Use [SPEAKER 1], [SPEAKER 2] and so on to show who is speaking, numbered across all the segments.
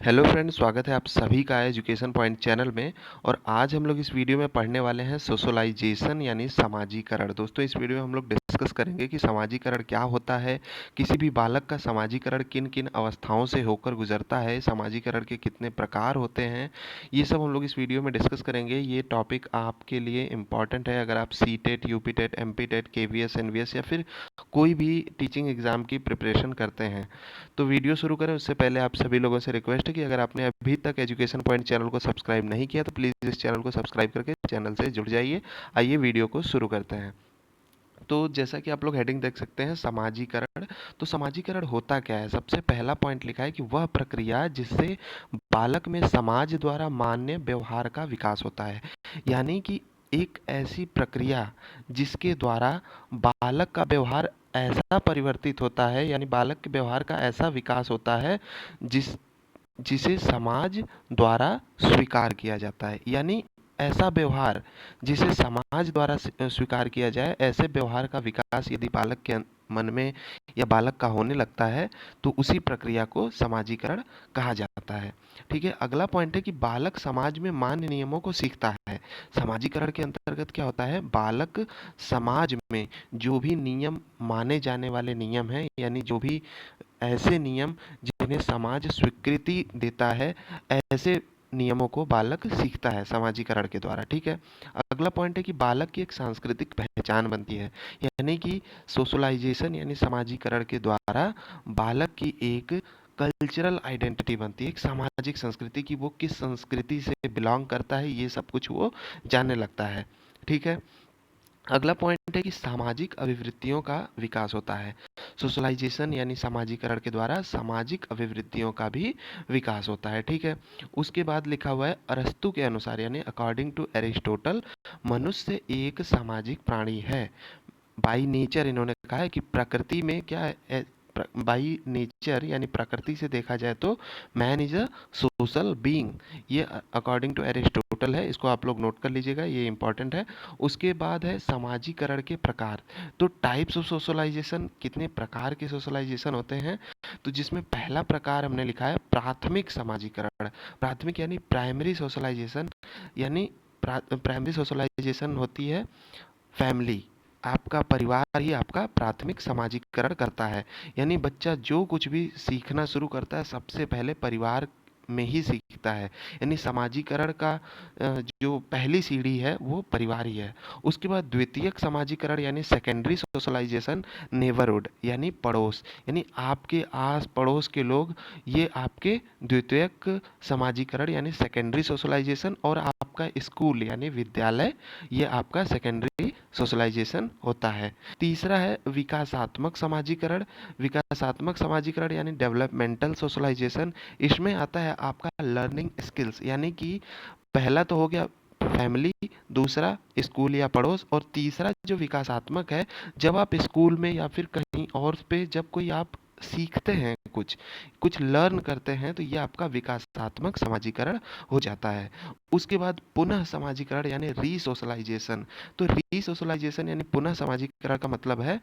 [SPEAKER 1] Hello friends, स्वागत है आप सभी का एजुकेशन पॉइंट चैनल में। और आज हम लोग इस वीडियो में पढ़ने वाले हैं सोशलाइजेशन यानी सामाजिकरण। दोस्तों, इस वीडियो में हम लोग डिस्कस करेंगे कि सामाजिकरण क्या होता है, किसी भी बालक का सामाजिकरण किन किन अवस्थाओं से होकर गुजरता है, सामाजिकरण के कितने प्रकार होते हैं, ये सब हम लोग इस वीडियो में डिस्कस करेंगे। ये टॉपिक आपके लिए इम्पॉर्टेंट है अगर आप C TET, UP TET, MP TET, KVS, NVS या फिर कोई भी टीचिंग एग्ज़ाम की प्रिपरेशन करते हैं। तो वीडियो शुरू करें उससे पहले आप सभी लोगों से रिक्वेस्ट है कि अगर आपने अभी तक एजुकेशन पॉइंट चैनल को सब्सक्राइब नहीं किया तो प्लीज़ इस चैनल को सब्सक्राइब करके चैनल से जुड़ जाइए। आइए वीडियो को शुरू करते हैं। तो जैसा कि आप लोग हेडिंग देख सकते हैं, समाजीकरण। तो समाजीकरण होता क्या है? सबसे पहला पॉइंट लिखा है कि वह प्रक्रिया जिससे बालक में समाज द्वारा मान्य व्यवहार का विकास होता है। यानी कि एक ऐसी प्रक्रिया जिसके द्वारा बालक का व्यवहार ऐसा परिवर्तित होता है, यानी बालक के व्यवहार का ऐसा विकास होता है जिस जिसे समाज द्वारा स्वीकार किया जाता है। यानी ऐसा व्यवहार जिसे समाज द्वारा स्वीकार किया जाए, ऐसे व्यवहार का विकास यदि बालक के मन में या बालक का होने लगता है तो उसी प्रक्रिया को समाजीकरण कहा जाता है। ठीक है, अगला पॉइंट है कि बालक समाज में मान्य नियमों को सीखता है। समाजीकरण के अंतर्गत क्या होता है? बालक समाज में जो भी नियम माने जाने वाले नियम हैं, यानी जो भी ऐसे नियम जिन्हें समाज स्वीकृति देता है, ऐसे नियमों को बालक सीखता है समाजीकरण के द्वारा। ठीक है, अगला पॉइंट है कि बालक की एक सांस्कृतिक पहचान बनती है। यानी कि सोशलाइजेशन यानी समाजीकरण के द्वारा बालक की एक कल्चरल आइडेंटिटी बनती है, एक सामाजिक संस्कृति की, वो किस संस्कृति से बिलोंग करता है ये सब कुछ वो जानने लगता है। ठीक है, अगला पॉइंट है कि सामाजिक अभिवृत्तियों का विकास होता है। सोशलाइजेशन यानी समाजीकरण के द्वारा सामाजिक अभिवृत्तियों का भी विकास होता है। ठीक है, उसके बाद लिखा हुआ है अरस्तु के अनुसार यानी अकॉर्डिंग टू एरिस्टोटल, मनुष्य एक सामाजिक प्राणी है। बाई नेचर इन्होंने कहा है कि प्रकृति में क्या है, बाई नेचर यानी प्रकृति से देखा जाए तो man is a social being. ये अकॉर्डिंग टू एरिस्टोटल है, इसको आप लोग नोट कर लीजिएगा, ये इंपॉर्टेंट है। उसके बाद है समाजीकरण के प्रकार। तो टाइप्स ऑफ सोशलाइजेशन, कितने प्रकार के सोशलाइजेशन होते हैं? तो जिसमें पहला प्रकार हमने लिखा है प्राथमिक समाजीकरण। प्राथमिक यानी प्राइमरी सोशलाइजेशन, यानी प्राइमरी सोशलाइजेशन होती है फैमिली, आपका परिवार ही आपका प्राथमिक समाजीकरण करता है। यानी बच्चा जो कुछ भी सीखना शुरू करता है सबसे पहले परिवार में ही सीखता है। यानी समाजीकरण का जो पहली सीढ़ी है वो परिवार ही है। उसके बाद द्वितीयक समाजीकरण यानी सेकेंडरी सोशलाइजेशन, नेबरहुड यानी पड़ोस, यानी आपके आस पड़ोस के लोग, ये आपके द्वितीयक समाजीकरण यानी सेकेंडरी सोशलाइजेशन। और आपका स्कूल यानी विद्यालय, ये आपका सेकेंडरी सोशलाइजेशन होता है। तीसरा है विकासात्मक समाजीकरण। विकासात्मक समाजीकरण यानी डेवलपमेंटल सोशलाइजेशन। इसमें आता है आपका लर्निंग स्किल्स, यानी कि पहला तो हो गया फैमिली, दूसरा स्कूल या पड़ोस, और तीसरा जो विकासात्मक है, जब आप स्कूल में या फिर कहीं और पे जब कोई आप सीखते हैं, कुछ कुछ लर्न करते हैं, तो ये आपका विकासात्मक समाजीकरण हो जाता है। उसके बाद पुनः समाजीकरण यानी रीसोशलाइजेशन। तो रीसोशलाइजेशन यानी पुनः समाजीकरण का मतलब है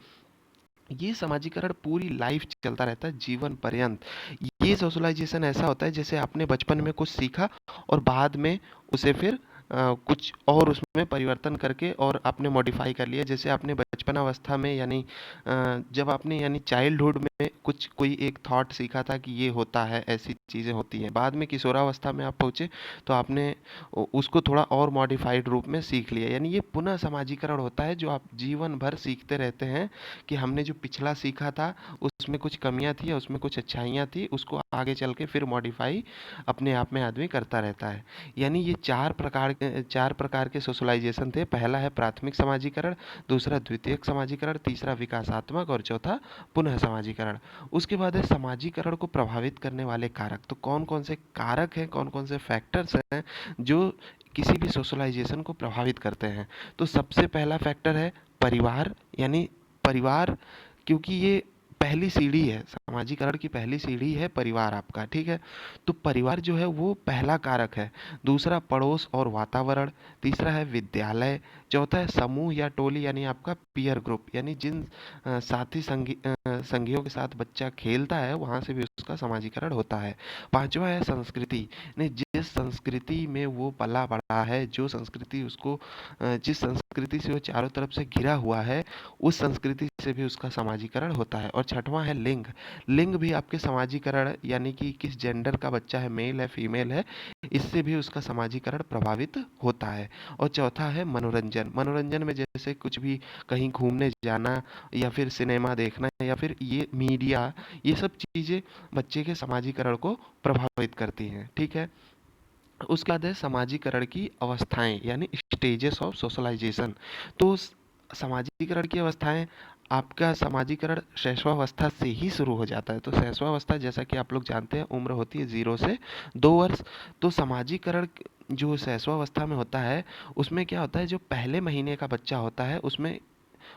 [SPEAKER 1] ये समाजीकरण पूरी लाइफ चलता रहता है, जीवन पर्यंत। ये सोशलाइजेशन ऐसा होता है जैसे आपने बचपन में कुछ सीखा और बाद में उसे फिर कुछ और उसमें परिवर्तन करके और आपने मॉडिफाई कर लिया। जैसे आपने बचपन अवस्था में यानी जब आपने यानी चाइल्डहुड में कुछ कोई एक थॉट सीखा था कि ये होता है, ऐसी चीज़ें होती हैं, बाद में किशोरावस्था में आप पहुँचे तो आपने उसको थोड़ा और मॉडिफाइड रूप में सीख लिया। यानी ये पुनः समाजीकरण होता है जो आप जीवन भर सीखते रहते हैं कि हमने जो पिछला सीखा था उसमें कुछ कमियां थी या उसमें कुछ अच्छाइयाँ थी, उसको आगे चल के फिर मॉडिफाई अपने आप में आदमी करता रहता है। यानी ये चार प्रकार के सोशलाइजेशन थे। पहला है प्राथमिक समाजीकरण, दूसरा द्वितीयक समाजीकरण, तीसरा विकासात्मक और चौथा पुनः समाजीकरण। उसके बाद है समाजीकरण को प्रभावित करने वाले कारक। तो कौन कौन से कारक हैं, कौन कौन से फैक्टर्स हैं जो किसी भी सोशलाइजेशन को प्रभावित करते हैं? तो सबसे पहला फैक्टर है परिवार। यानी परिवार, क्योंकि ये पहली सीढ़ी है, समाजीकरण की पहली सीढ़ी है परिवार आपका, ठीक है। तो परिवार जो है वो पहला कारक है। दूसरा पड़ोस और वातावरण, तीसरा है विद्यालय, चौथा है समूह या टोली यानी आपका पीयर ग्रुप, यानी जिन साथी संगियों के साथ बच्चा खेलता है वहाँ से भी उसका समाजीकरण होता है। पांचवा है संस्कृति, ने जिस संस्कृति में वो पला बड़ा है, जो संस्कृति उसको जिस संस्कृति से वो चारों तरफ से घिरा हुआ है, उस संस्कृति से भी उसका समाजीकरण होता है। और छठवां है लिंग, लिंग भी आपके समाजीकरण यानी कि किस जेंडर का बच्चा है, मेल है फीमेल है, इससे भी उसका समाजीकरण प्रभावित होता है। और चौथा है मनोरंजन, मनोरंजन में जैसे कुछ भी कहीं घूमने जाना या फिर सिनेमा देखना या फिर ये मीडिया, ये सब चीज़ें बच्चे के समाजीकरण को प्रभावित करती हैं, ठीक है। उसके बाद है समाजीकरण की अवस्थाएं यानी स्टेजेस ऑफ सोशलाइजेशन। तो समाजीकरण की अवस्थाएं, आपका समाजीकरण शैशवावस्था से ही शुरू हो जाता है। तो शैशवावस्था जैसा कि आप लोग जानते हैं उम्र होती है 0 से 2 वर्ष। तो समाजीकरण जो शैशवावस्था में होता है उसमें क्या होता है, जो पहले महीने का बच्चा होता है उसमें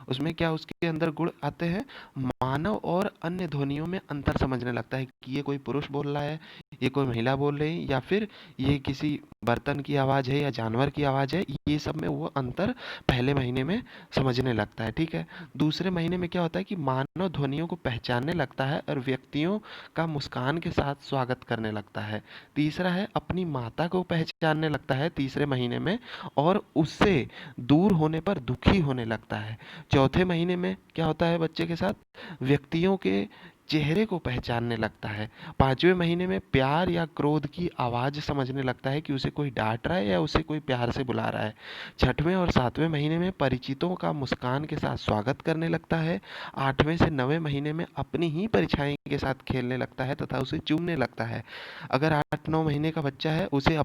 [SPEAKER 1] उसमें क्या उसके अंदर गुण आते हैं, मानव और अन्य ध्वनियों में अंतर समझने लगता है कि ये कोई पुरुष बोल रहा है, ये कोई महिला बोल रही है, या फिर ये किसी बर्तन की आवाज़ है या जानवर की आवाज़ है। ये सब में वो अंतर पहले महीने में समझने लगता है, ठीक है। दूसरे महीने में क्या होता है कि मानव ध्वनियों को पहचानने लगता है और व्यक्तियों का मुस्कान के साथ स्वागत करने लगता है। तीसरा है अपनी माता को पहचानने लगता है तीसरे महीने में, और उससे दूर होने पर दुखी होने लगता है। चौथे महीने में क्या होता है बच्चे के साथ, व्यक्तियों के चेहरे को पहचानने लगता है। पांचवें महीने में प्यार या क्रोध की आवाज़ समझने लगता है कि उसे कोई डांट रहा है या उसे कोई प्यार से बुला रहा है। छठवें और सातवें महीने में परिचितों का मुस्कान के साथ स्वागत करने लगता है। आठवें से 9वें महीने में अपनी ही परछाई के साथ खेलने लगता है तथा उसे चूमने लगता है। अगर 8-9 महीने का बच्चा है उसे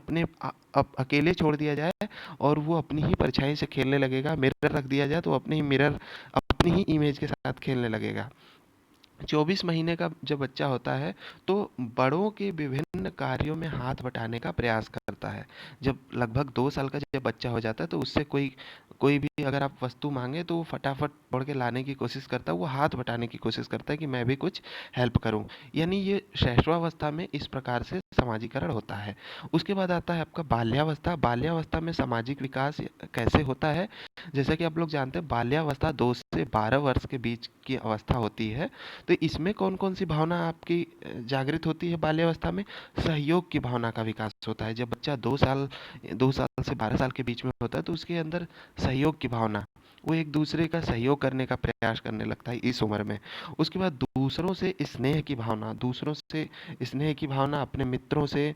[SPEAKER 1] अकेले छोड़ दिया जाए और वो अपनी ही परछाई से खेलने लगेगा, मिरर रख दिया जाए तो अपनी ही मिरर अपनी ही इमेज के साथ खेलने लगेगा। 24 महीने का जब बच्चा होता है तो बड़ों के विभिन्न कार्यों में हाथ बटाने का प्रयास करता है। जब लगभग 2 साल का जब बच्चा हो जाता है तो उससे कोई कोई भी अगर आप वस्तु मांगे तो वो फटाफट दौड़ के लाने की कोशिश करता है, वो हाथ बटाने की कोशिश करता है कि मैं भी कुछ हेल्प करूं। यानी ये शैशवावस्था में इस प्रकार से समाजीकरण होता है। उसके बाद आता है आपका बाल्यावस्था। बाल्यावस्था में सामाजिक विकास कैसे होता है, जैसे कि आप लोग जानते हैं बाल्यावस्था 2 से 12 वर्ष के बीच की अवस्था होती है। तो इसमें कौन कौन सी भावना आपकी जागृत होती है बाल्यावस्था में, सहयोग की भावना का विकास होता है। जब बच्चा 2 साल से 12 साल के बीच में होता है तो उसके अंदर सहयोग की भावना, वो एक दूसरे का सहयोग करने का प्रयास करने लगता है इस उम्र में। उसके बाद दूसरों से स्नेह की भावना, दूसरों से स्नेह की भावना, अपने मित्रों से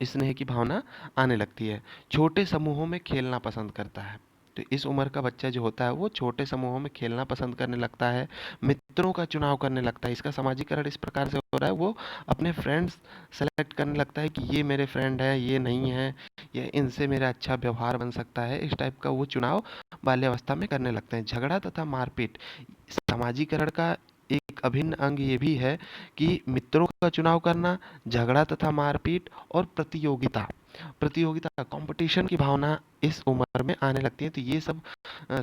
[SPEAKER 1] स्नेह की भावना आने लगती है। छोटे समूहों में खेलना पसंद करता है। तो इस उम्र का बच्चा जो होता है वो छोटे समूहों में खेलना पसंद करने लगता है, मित्रों का चुनाव करने लगता है। इसका समाजीकरण इस प्रकार से हो रहा है, वो अपने फ्रेंड्स सेलेक्ट करने लगता है कि ये मेरे फ्रेंड है, ये नहीं है, ये इनसे मेरा अच्छा व्यवहार बन सकता है, इस टाइप का वो चुनाव बाल्यावस्था में करने लगते हैं। झगड़ा तथा मारपीट समाजीकरण का एक अभिन्न अंग ये भी है कि मित्रों का चुनाव करना, झगड़ा तथा मारपीट और प्रतियोगिता, प्रतियोगिता कंपटीशन की भावना इस उम्र में आने लगती है। तो ये सब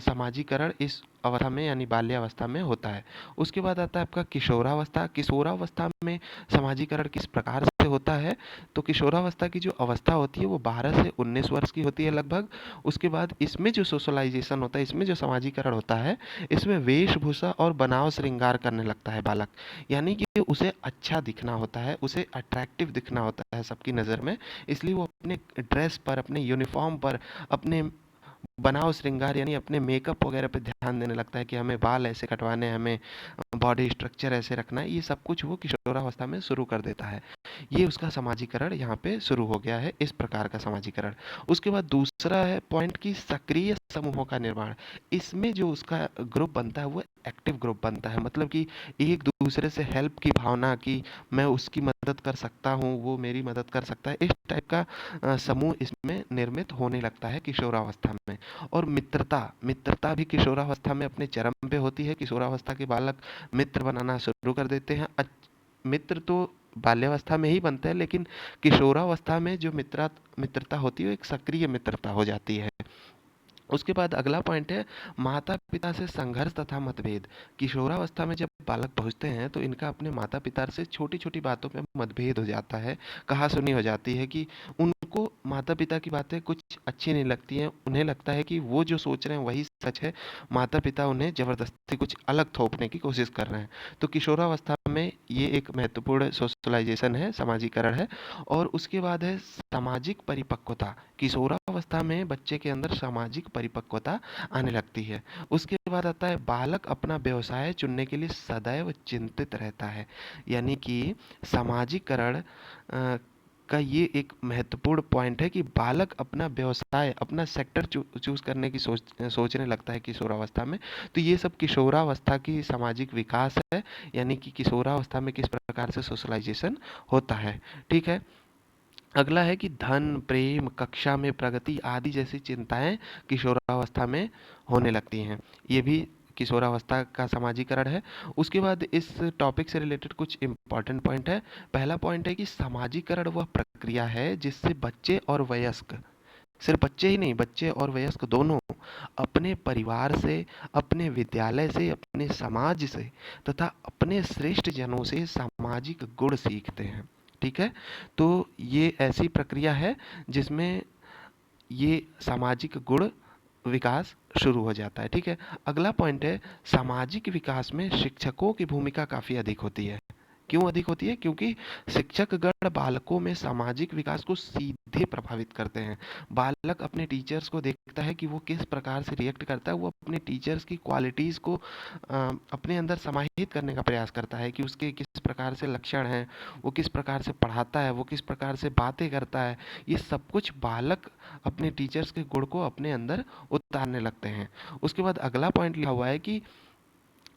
[SPEAKER 1] समाजीकरण इस अवस्था में यानी बाल्यावस्था में होता है। उसके बाद आता है आपका किशोरावस्था। किशोरावस्था में समाजीकरण किस प्रकार से होता है, तो किशोरावस्था की जो अवस्था होती है वो 12 से 19 वर्ष की होती है लगभग। उसके बाद इसमें जो सोशलाइजेशन होता है, इसमें जो समाजीकरण होता है, इसमें वेशभूषा और बनाव श्रृंगार करने लगता है बालक। यानी कि उसे अच्छा दिखना होता है, उसे अट्रैक्टिव दिखना होता है सबकी नज़र में, इसलिए वो अपने ड्रेस पर, अपने यूनिफॉर्म पर, अपने बनाव श्रृंगार यानी अपने मेकअप वगैरह पे ध्यान देने लगता है कि हमें बाल ऐसे कटवाने हैं, हमें बॉडी स्ट्रक्चर ऐसे रखना है। ये सब कुछ वो किशोरावस्था में शुरू कर देता है। ये उसका समाजीकरण यहाँ पे शुरू हो गया है, इस प्रकार का समाजीकरण। उसके बाद दूसरा है पॉइंट की सक्रिय समूहों का निर्माण। इसमें जो उसका ग्रुप बनता है वो एक्टिव ग्रुप बनता है, मतलब कि एक दूसरे से हेल्प की भावना की, मैं उसकी मदद कर सकता हूँ, वो मेरी मदद कर सकता है, इस टाइप का समूह इसमें निर्मित होने लगता है किशोरावस्था में। और मित्रता, मित्रता भी किशोरावस्था में अपने चरम पे होती है। किशोरावस्था के बालक मित्र बनाना शुरू कर देते हैं। मित्र तो बाल्यावस्था में ही बनते हैं, लेकिन किशोरावस्था में जो मित्रता होती है वो एक सक्रिय मित्रता हो जाती है। उसके बाद अगला पॉइंट है माता-पिता से संघर्ष तथा मतभेद। किशोरावस्था में जब बालक पहुँचते हैं तो इनका अपने माता-पिता से छोटी-छोटी बातों पे मतभेद हो जाता है, कहा-सुनी हो जाती है कि उनको माता-पिता की बातें कुछ अच्छी नहीं लगती हैं। उन्हें लगता है कि वो जो सोच रहे हैं वही सच है, माता-पिता उन्हें ज़बरदस्ती कुछ अलग थोपने की कोशिश कर रहे हैं। तो किशोरावस्था में ये एक महत्वपूर्ण सोशलाइज़ेशन है, समाजीकरण है। और उसके बाद है सामाजिक परिपक्वता। किशोरावस्था में बच्चे के अंदर सामाजिक परिपक्वता आने लगती है। उसके बाद आता है बालक अपना व्यवसाय चुनने के लिए सदैव चिंतित रहता है। यानी कि सामाजिकरण का ये एक महत्वपूर्ण पॉइंट है कि बालक अपना व्यवसाय, अपना सेक्टर चूज करने की सोचने लगता है किशोरावस्था में। तो ये सब किशोरावस्था की सामाजिक विकास है, यानी कि किशोरावस्था में किस प्रकार से सोशलाइजेशन होता है। ठीक है। अगला है कि धन, प्रेम, कक्षा में प्रगति आदि जैसी चिंताएं किशोरावस्था में होने लगती हैं। ये भी किशोरावस्था का समाजीकरण है। उसके बाद इस टॉपिक से रिलेटेड कुछ इंपॉर्टेंट पॉइंट है। पहला पॉइंट है कि समाजीकरण वह प्रक्रिया है जिससे बच्चे और वयस्क, सिर्फ बच्चे ही नहीं, बच्चे और वयस्क दोनों अपने परिवार से, अपने विद्यालय से, अपने समाज से तथा अपने श्रेष्ठ जनों से सामाजिक गुण सीखते हैं। ठीक है। तो ये ऐसी प्रक्रिया है जिसमें ये सामाजिक गुण विकास शुरू हो जाता है। ठीक है। अगला पॉइंट है सामाजिक विकास में शिक्षकों की भूमिका काफ़ी अधिक होती है। क्यों अधिक होती है? क्योंकि शिक्षकगण बालकों में सामाजिक विकास को सीधे प्रभावित करते हैं। बालक अपने टीचर्स को देखता है कि वो किस प्रकार से रिएक्ट करता है, वो अपने टीचर्स की क्वालिटीज़ को अपने अंदर समाहित करने का प्रयास करता है कि उसके किस प्रकार से लक्षण हैं, वो किस प्रकार से पढ़ाता है, वो किस प्रकार से बातें करता है। ये सब कुछ बालक अपने टीचर्स के गुण को अपने अंदर उतारने लगते हैं। उसके बाद अगला पॉइंट लिखा हुआ है कि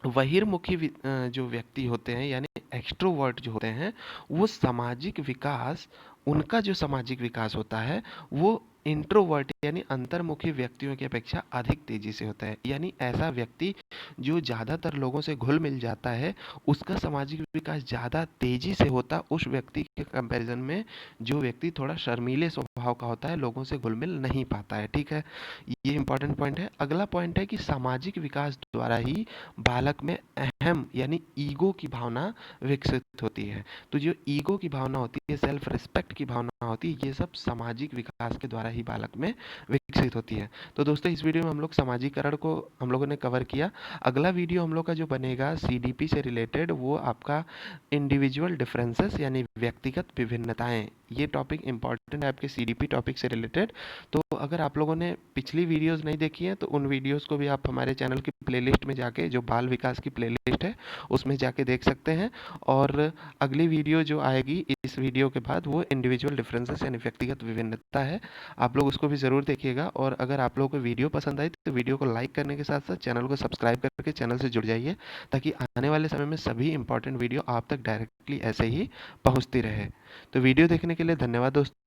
[SPEAKER 1] बहिर्मुखी जो व्यक्ति होते हैं यानी एक्सट्रोवर्ट जो होते हैं, वो सामाजिक विकास, उनका जो सामाजिक विकास होता है वो इंट्रोवर्ट यानी अंतर्मुखी व्यक्तियों की अपेक्षा अधिक तेजी से होता है। यानी ऐसा व्यक्ति जो ज़्यादातर लोगों से घुल मिल जाता है, उसका सामाजिक विकास ज़्यादा तेजी से होता उस व्यक्ति के कंपैरिजन में जो व्यक्ति थोड़ा शर्मीले स्वभाव का होता है, लोगों से घुल मिल नहीं पाता है। ठीक है। ये इंपॉर्टेंट पॉइंट है। अगला पॉइंट है कि सामाजिक विकास द्वारा ही बालक में अहम यानी ईगो की भावना विकसित होती है। तो जो ईगो की भावना होती है, सेल्फ रिस्पेक्ट की भावना होती है, ये सब सामाजिक विकास के द्वारा ही बालक में विकसित होती है। तो दोस्तों इस वीडियो में हम लोग समाजीकरण को हम लोगों ने कवर किया। अगला वीडियो हम लोग का जो बनेगा सीडीपी से रिलेटेड, वो आपका इंडिविजुअल डिफरेंसेस यानी व्यक्तिगत विभिन्नताएं। ये टॉपिक इंपॉर्टेंट है आपके सीडीपी टॉपिक से रिलेटेड। तो अगर आप लोगों ने पिछली वीडियोस नहीं देखी हैं तो उन वीडियोस को भी आप हमारे चैनल की प्लेलिस्ट में जाके, जो बाल विकास की प्लेलिस्ट है उसमें जाके देख सकते हैं। और अगली वीडियो जो आएगी इस वीडियो के बाद वो इंडिविजुअल डिफरेंसेस यानी व्यक्तिगत विभिन्नता है। आप लोग उसको भी ज़रूर देखिएगा। और अगर आप लोगों को वीडियो पसंद आई तो वीडियो को लाइक करने के साथ साथ चैनल को सब्सक्राइब करके चैनल से जुड़ जाइए, ताकि आने वाले समय में सभी इंपॉर्टेंट वीडियो आप तक डायरेक्टली ऐसे ही पहुँचती रहे। तो वीडियो देखने के लिए धन्यवाद दोस्तों।